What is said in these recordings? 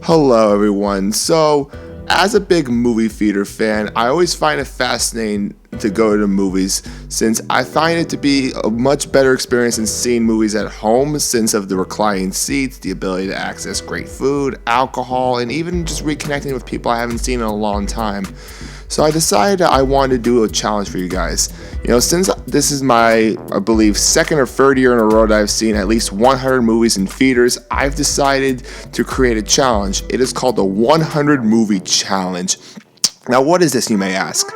Hello, everyone. So, as a big movie theater fan, I always find it fascinating to go to the movies since I find it to be a much better experience than seeing movies at home since of the reclining seats, the ability to access great food, alcohol, and even just reconnecting with people I haven't seen in a long time. So I decided I wanted to do a challenge for you guys. Since this is my, I believe, second or third year in a row that I've seen at least 100 movies in theaters, I've decided to create a challenge. It is called the 100 Movie Challenge. Now, what is this, you may ask?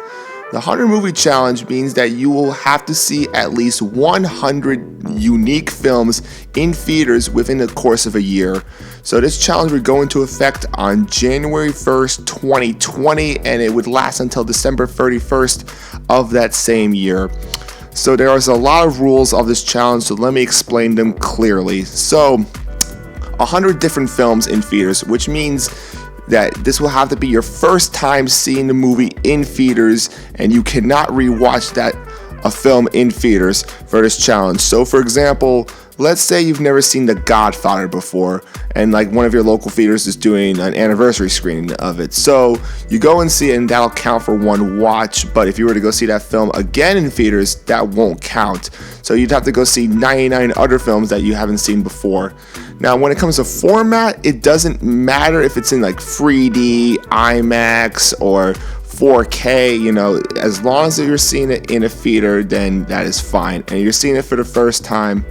The 100 Movie Challenge means that you will have to see at least 100 unique films in theaters within the course of a year. So this challenge would go into effect on January 1st, 2020, and it would last until December 31st of that same year. So there is a lot of rules of this challenge, so let me explain them clearly. So, 100 different films in theaters, which means that this will have to be your first time seeing the movie in theaters, and you cannot rewatch a film in theaters for this challenge. So for example, let's say you've never seen The Godfather before, and like one of your local theaters is doing an anniversary screening of it. So you go and see it, and that'll count for one watch. But if you were to go see that film again in theaters, that won't count. So you'd have to go see 99 other films that you haven't seen before. Now, when it comes to format, it doesn't matter if it's in like 3D, IMAX, or 4K, as long as you're seeing it in a theater, then that is fine. And you're seeing it for the first time,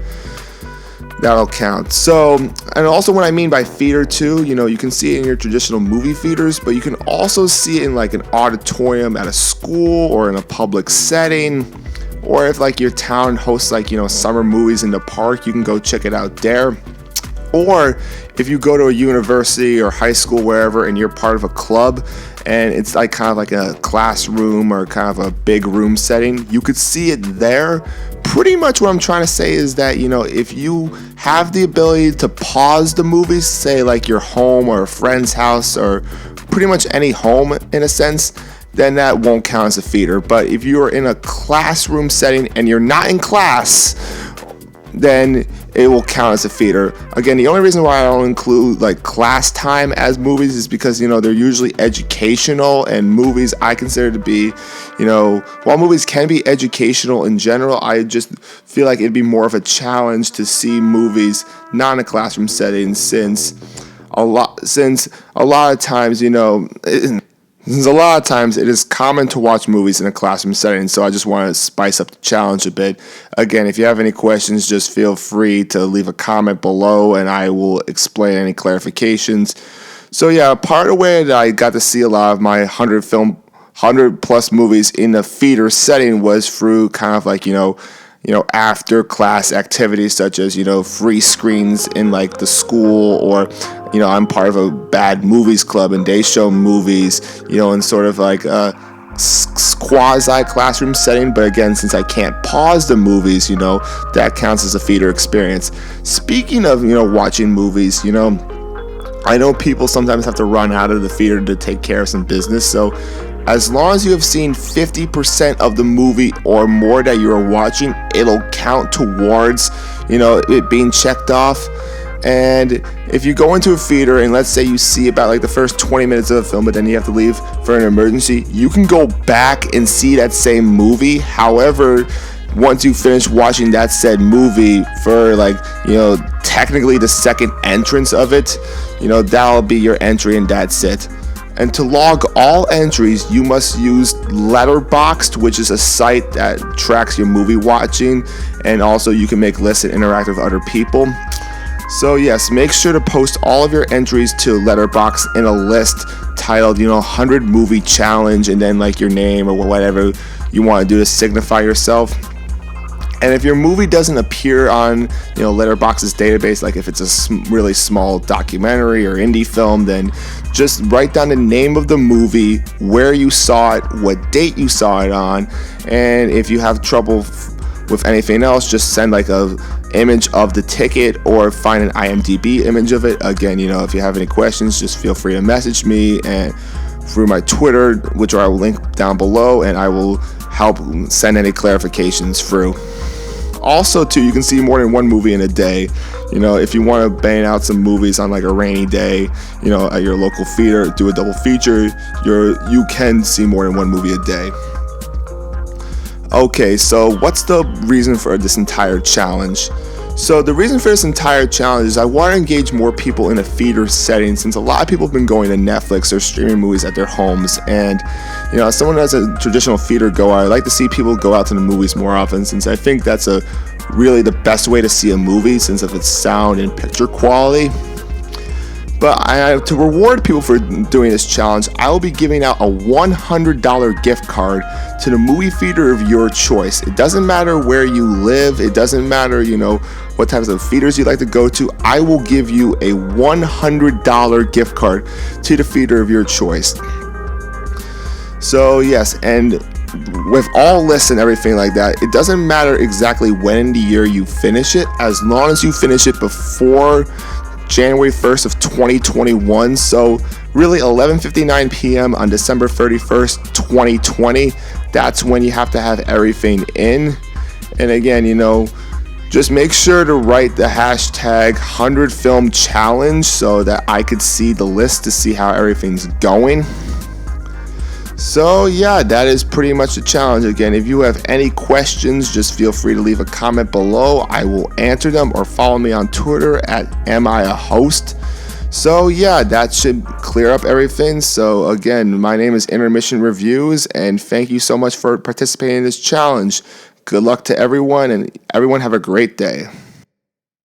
that'll count. So, and also what I mean by theater too, you can see it in your traditional movie theaters, but you can also see it in like an auditorium at a school or in a public setting. Or if like your town hosts like, summer movies in the park, you can go check it out there. Or if you go to a university or high school, wherever, and you're part of a club, and it's like kind of like a classroom or kind of a big room setting, you could see it there. Pretty much what I'm trying to say is that, if you have the ability to pause the movies, say like your home or a friend's house or pretty much any home in a sense, then that won't count as a theater. But if you are in a classroom setting and you're not in class, then it will count as a theater. Again, the only reason why I don't include like class time as movies is because, they're usually educational, and movies I consider to be, while movies can be educational in general, I just feel like it'd be more of a challenge to see movies not in a classroom setting since a lot of times, since a lot of times it is common to watch movies in a classroom setting, so I just want to spice up the challenge a bit. Again, if you have any questions, just feel free to leave a comment below and I will explain any clarifications. So yeah, part of the way that I got to see a lot of my 100 plus movies in a theater setting was through kind of like, after class activities such as, free screens in like the school, or, I'm part of a bad movies club and they show movies, in sort of like a quasi classroom setting. But again, since I can't pause the movies, that counts as a theater experience. Speaking of, watching movies, I know people sometimes have to run out of the theater to take care of some business. So as long as you have seen 50% of the movie or more that you are watching, it'll count towards, it being checked off. And if you go into a theater and let's say you see about like the first 20 minutes of the film, but then you have to leave for an emergency, you can go back and see that same movie. However, once you finish watching that said movie for like, technically the second entrance of it, that'll be your entry and that's it. And to log all entries, you must use Letterboxd, which is a site that tracks your movie watching, and also you can make lists and interact with other people. So yes, make sure to post all of your entries to Letterboxd in a list titled, 100 Movie Challenge, and then like your name or whatever you want to do to signify yourself. And if your movie doesn't appear on, Letterboxd's database, like if it's a really small documentary or indie film, then just write down the name of the movie, where you saw it, what date you saw it on, and if you have trouble with anything else, just send like a image of the ticket or find an IMDb image of it. Again, if you have any questions, just feel free to message me and through my Twitter, which I will link down below, and I will help send any clarifications through. Also, too, you can see more than one movie in a day. If you want to bang out some movies on like a rainy day, at your local theater, do a double feature, you can see more than one movie a day. Okay, so what's the reason for this entire challenge? So the reason for this entire challenge is I want to engage more people in a theater setting, since a lot of people have been going to Netflix or streaming movies at their homes. And as someone that's a traditional theater goer, I like to see people go out to the movies more often, since I think that's really the best way to see a movie, since of its sound and picture quality. But to reward people for doing this challenge, I will be giving out a $100 gift card to the movie theater of your choice. It doesn't matter where you live. It doesn't matter, what types of theaters you like to go to. I will give you a $100 gift card to the theater of your choice. So yes, and with all lists and everything like that, it doesn't matter exactly when in the year you finish it, as long as you finish it before January 1st of 2021. So really 11:59 p.m. on December 31st, 2020. That's when you have to have everything in. And again, just make sure to write the hashtag 100FilmChallenge so that I could see the list to see how everything's going. So yeah, that is pretty much the challenge. Again, if you have any questions, just feel free to leave a comment below. I will answer them, or follow me on Twitter at @AmIAHost. So yeah, that should clear up everything. So again, my name is Intermission Reviews, and thank you so much for participating in this challenge. Good luck to everyone, and everyone have a great day.